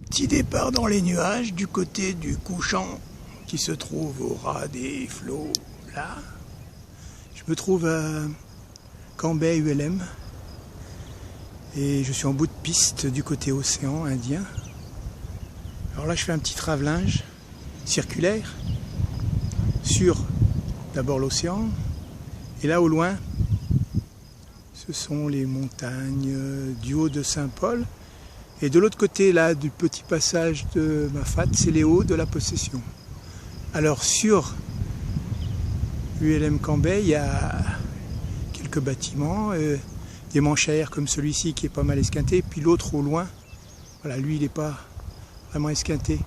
Petit départ dans les nuages du côté du couchant qui se trouve au ras des flots. Là, je me trouve à Cambay ULM et je suis en bout de piste du côté océan Indien. Alors là, je fais un petit travellinge circulaire sur d'abord l'océan et là au loin, ce sont les montagnes du haut de Saint-Paul. Et de l'autre côté, là, du petit passage de Mafat, c'est les hauts de la Possession. Alors, sur ULM Cambay, il y a quelques bâtiments, des manches à air comme celui-ci qui est pas mal esquinté, puis l'autre au loin, voilà, lui, il n'est pas vraiment esquinté.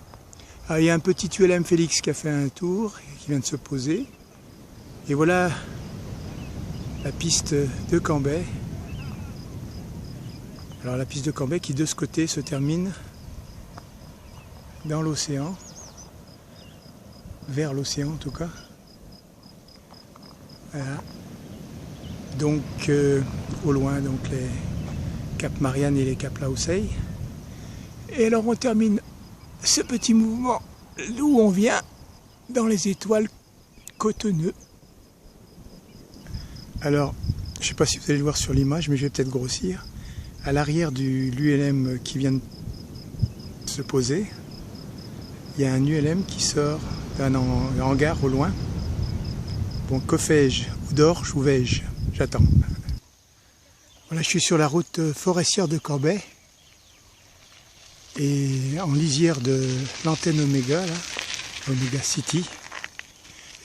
Alors, il y a un petit ULM Félix qui a fait un tour, qui vient de se poser. Et voilà la piste de Cambay. Alors la piste de Cambay qui de ce côté se termine dans l'océan, vers l'océan en tout cas. Voilà. Donc au loin donc les Cap Marianne et les Cap Lausey. Et alors on termine ce petit mouvement d'où on vient dans les étoiles Cotteneux. Alors je ne sais pas si vous allez le voir sur l'image, mais je vais peut-être grossir. À l'arrière de l'ULM qui vient de se poser, il y a un ULM qui sort d'un hangar au loin. Bon, que fais-je? Où dors-je? Où vais-je? J'attends. Voilà, je suis sur la route forestière de Cambay et en lisière de l'antenne Omega, là, Omega City.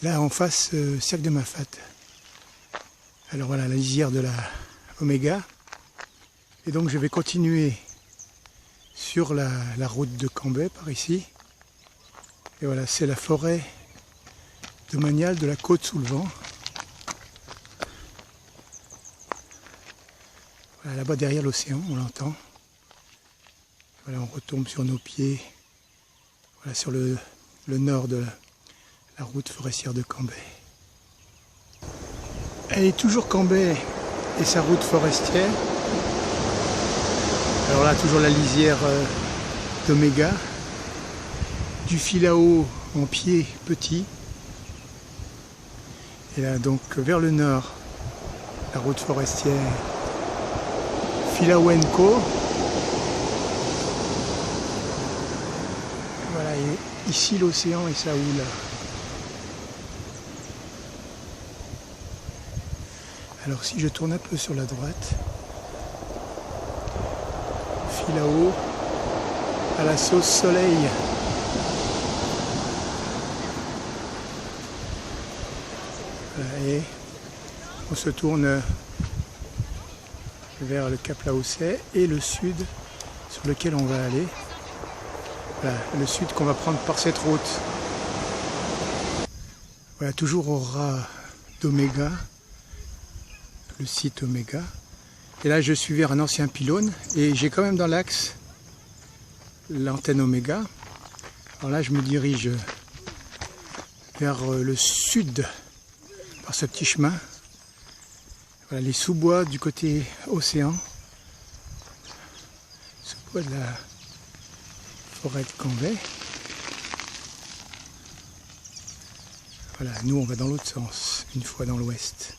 Là, en face, cercle de Mafat. Alors voilà, la lisière de la Omega. Et donc je vais continuer sur la route de Cambay par ici. Et voilà, c'est la forêt domaniale de la Côte sous le vent. Voilà, là-bas derrière l'océan, on l'entend. Voilà, on retombe sur nos pieds. Voilà, sur le nord de la route forestière de Cambay. Elle est toujours Cambay et sa route forestière. Alors là, toujours la lisière d'Omega, du filao en pied petit. Et là, donc, vers le nord, la route forestière Filao & Co. Voilà, et ici l'océan et ça houle. Alors si je tourne un peu sur la droite, Filao à la sauce soleil. Voilà, et on se tourne vers le Cap Lausey et le sud sur lequel on va aller. Voilà, le sud qu'on va prendre par cette route. Voilà, toujours au ras d'Omega, le site Omega. Et là, je suis vers un ancien pylône et j'ai quand même dans l'axe l'antenne Omega. Alors là, je me dirige vers le sud par ce petit chemin. Voilà, les sous-bois du côté océan. Sous-bois de la forêt de Cambay. Voilà, nous, on va dans l'autre sens, une fois dans l'ouest.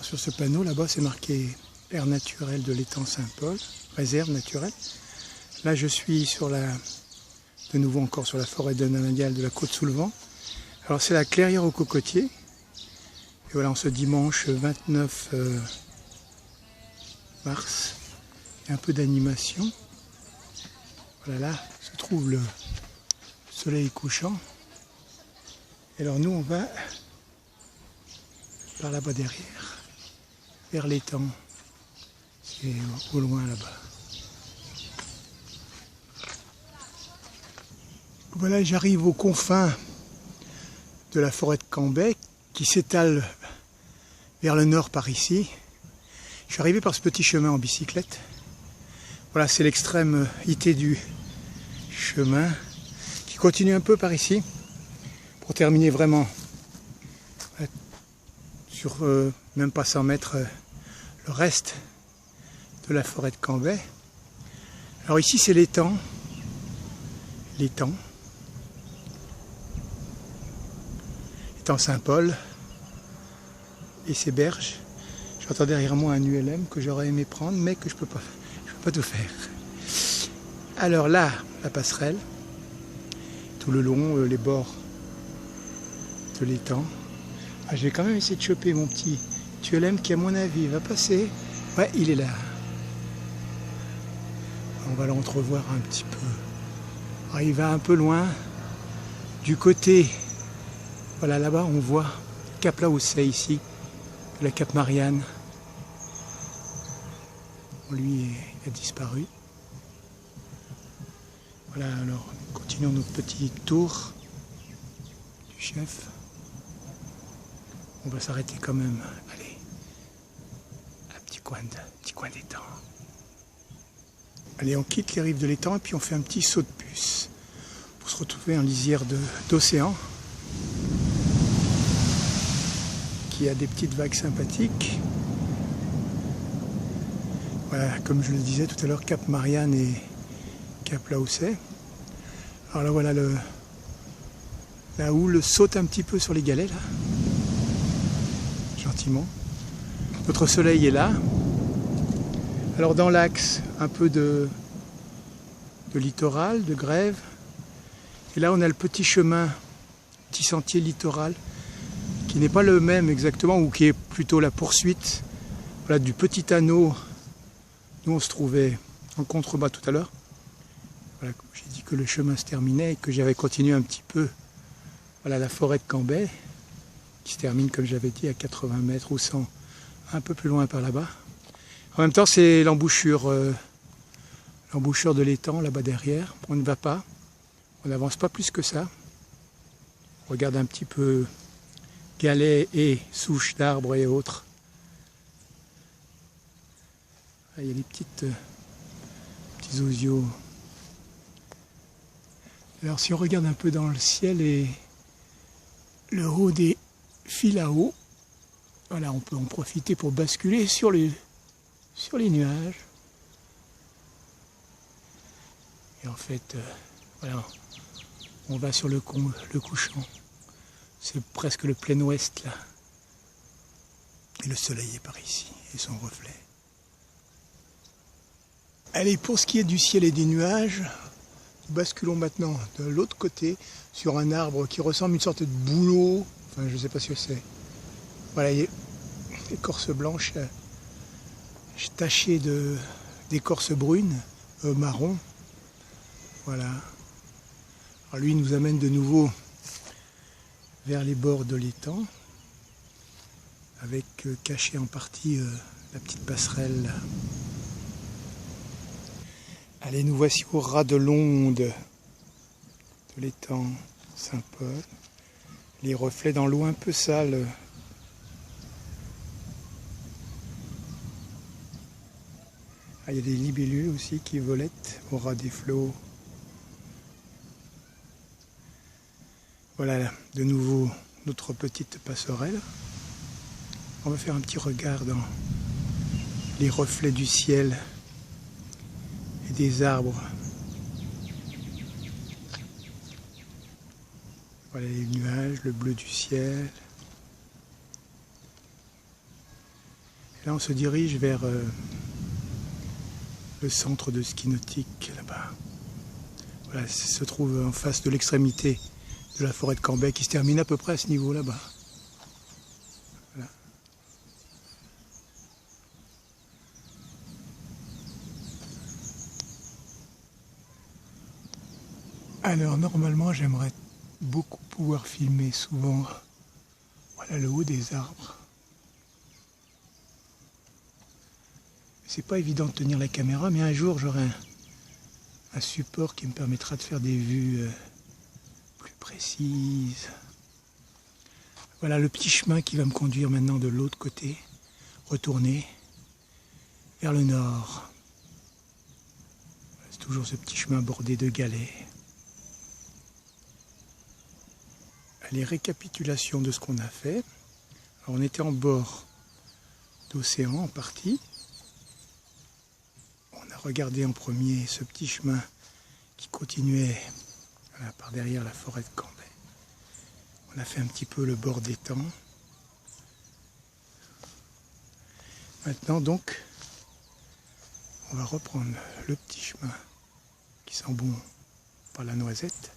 Sur ce panneau là-bas, c'est marqué aire naturelle de l'étang Saint-Paul, réserve naturelle. Là, je suis de nouveau encore sur la forêt domaniale de la Côte sous le vent. Alors, c'est la clairière aux cocotiers. Et voilà, en ce dimanche 29 mars, il y a un peu d'animation. Voilà, là se trouve le soleil couchant. Et alors, nous, on va par là-bas derrière. Vers l'étang, c'est au loin là-bas. Voilà, j'arrive aux confins de la forêt de Cambay qui s'étale vers le nord par ici. Je suis arrivé par ce petit chemin en bicyclette. Voilà, c'est l'extrême hité du chemin qui continue un peu par ici pour terminer vraiment sur même pas 100 mètres le reste de la forêt de Cambay. Alors ici c'est l'étang l'étang. L'étang Saint-Paul et ses berges. J'entends derrière moi un ULM que j'aurais aimé prendre, mais que je peux pas tout faire. Alors là, la passerelle, tout le long, les bords de l'étang. Ah, je vais quand même essayer de choper mon petit ULM qui, à mon avis, va passer. Ouais, il est là. On va l'entrevoir un petit peu. Alors, il va un peu loin. Du côté, voilà, là-bas, on voit Cap Laousset ici, la Cap Marianne. Lui, il a disparu. Voilà, alors, continuons notre petit tour du chef. On va s'arrêter quand même. Allez, un petit coin d'étang. Allez, on quitte les rives de l'étang et puis on fait un petit saut de puce pour se retrouver en lisière d'océan qui a des petites vagues sympathiques. Voilà, comme je le disais tout à l'heure, Cap Marianne et Cap Laousset. Alors là, voilà, la houle saute un petit peu sur les galets, là, gentiment. Notre soleil est là. Alors dans l'axe, un peu de littoral, de grève. Et là, on a le petit chemin, petit sentier littoral, qui n'est pas le même exactement, ou qui est plutôt la poursuite, voilà, du petit anneau d'où on se trouvait en contrebas tout à l'heure. Voilà, j'ai dit que le chemin se terminait et que j'avais continué un petit peu. Voilà la forêt de Cambrai, qui se termine, comme j'avais dit, à 80 mètres ou 100, un peu plus loin par là-bas. En même temps, c'est l'embouchure de l'étang, là-bas derrière. On ne va pas, on n'avance pas plus que ça. On regarde un petit peu galets et souches d'arbres et autres. Là, il y a des petits osios. Alors si on regarde un peu dans le ciel et le haut des fils à eau, voilà, on peut en profiter pour basculer sur les nuages. Et en fait, voilà, on va sur le couchant. C'est presque le plein ouest là. Et le soleil est par ici, et son reflet. Allez, pour ce qui est du ciel et des nuages, basculons maintenant de l'autre côté sur un arbre qui ressemble à une sorte de bouleau. Enfin, je ne sais pas ce que c'est. Voilà, écorce blanche tachée d'écorce brune, marron. Voilà. Alors lui, il nous amène de nouveau vers les bords de l'étang, avec caché en partie la petite passerelle. Allez, nous voici au ras de l'onde de l'étang Saint-Paul. Les reflets dans l'eau un peu sale. Ah, il y a des libellules aussi qui volettent au ras des flots. Voilà, de nouveau notre petite passerelle. On va faire un petit regard dans les reflets du ciel et des arbres. Voilà les nuages, le bleu du ciel. Et là, on se dirige vers le centre de ski nautique, là-bas. Voilà, ça se trouve en face de l'extrémité de la forêt de Cambrai qui se termine à peu près à ce niveau là-bas. Voilà. Alors, normalement, j'aimerais beaucoup pouvoir filmer souvent, voilà, le haut des arbres. C'est pas évident de tenir la caméra, mais un jour j'aurai un support qui me permettra de faire des vues plus précises. Voilà le petit chemin qui va me conduire maintenant de l'autre côté, retourner vers le nord. C'est toujours ce petit chemin bordé de galets. Les récapitulations de ce qu'on a fait. Alors, on était en bord d'océan en partie. On a regardé en premier ce petit chemin qui continuait Voilà, par derrière la forêt de Cambrai. On a fait un petit peu le bord d'étang. Maintenant donc, on va reprendre le petit chemin qui sent bon par la noisette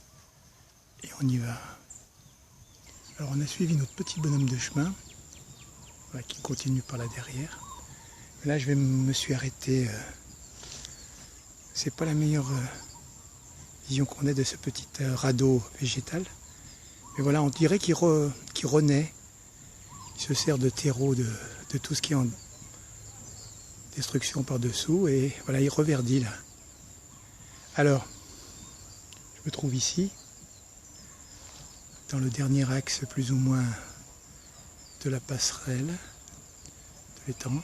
et on y va. Alors on a suivi notre petit bonhomme de chemin, voilà, qui continue par là derrière. Mais là je me suis arrêté. C'est pas la meilleure vision qu'on ait de ce petit radeau végétal. Mais voilà, on dirait qu'il renaît. Il se sert de terreau de tout ce qui est en destruction par-dessous. Et voilà, il reverdit là. Alors, je me trouve ici, dans le dernier axe plus ou moins de la passerelle de l'étang.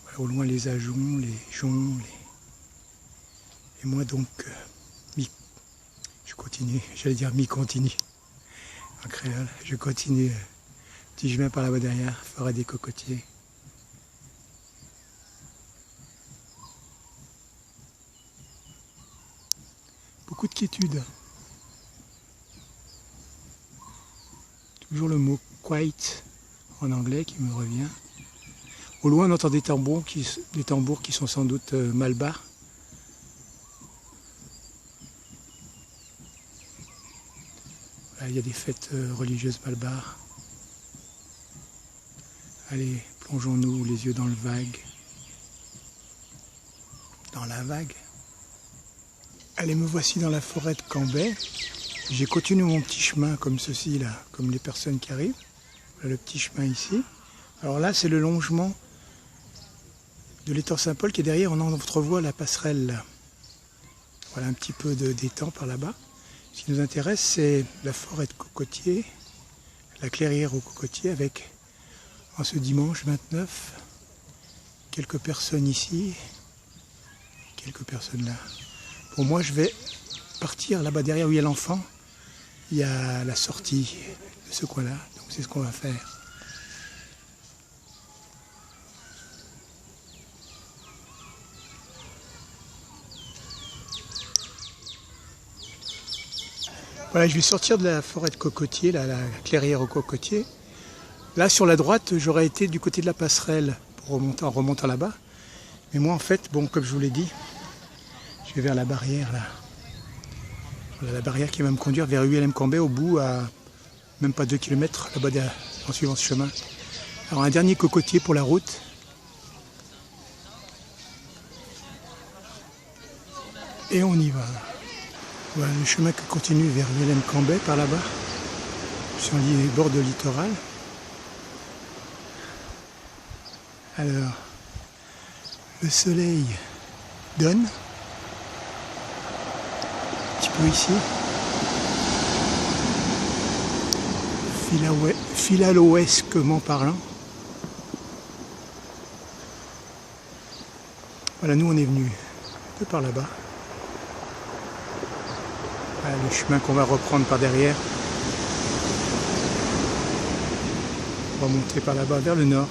Voilà, au loin les ajoncs, les joncs, et moi donc, je continue, j'allais dire mi-continue, en créole, je continue, petit chemin par là-bas derrière, forêt des cocotiers. Beaucoup de quiétude. Toujours le mot quiet en anglais qui me revient. Au loin on entend des tambours qui sont sans doute malbars. Il y a des fêtes religieuses malbars. Allez, plongeons-nous les yeux dans le vague. Dans la vague. Allez, me voici dans la forêt de Cambrai. J'ai continué mon petit chemin comme ceci, là, comme les personnes qui arrivent. Voilà le petit chemin ici. Alors là, c'est le longement de l'étang Saint-Paul qui est derrière. On entrevoit la passerelle, là. Voilà un petit peu d'étang par là-bas. Ce qui nous intéresse, c'est la forêt de cocotiers, la clairière aux cocotiers, avec, en ce dimanche 29, quelques personnes ici, quelques personnes là. Pour moi, je vais partir là-bas derrière où il y a l'enfant. Il y a la sortie de ce coin-là, donc c'est ce qu'on va faire. Voilà, je vais sortir de la forêt de cocotiers, là, la clairière aux cocotiers. Là, sur la droite, j'aurais été du côté de la passerelle pour en remontant là-bas. Mais moi, en fait, bon, comme je vous l'ai dit, je vais vers la barrière, là. Voilà, la barrière qui va me conduire vers ULM-Cambrai, au bout, à même pas 2 km, là-bas, en suivant ce chemin. Alors, un dernier cocotier pour la route. Et on y va. Voilà le chemin qui continue vers ULM-Cambrai par là-bas, sur le bord de littoral. Alors, le soleil donne, un petit peu ici, philaloesquement parlant. Voilà, nous on est venus un peu par là-bas. Voilà le chemin qu'on va reprendre par derrière. On va monter par là-bas vers le nord.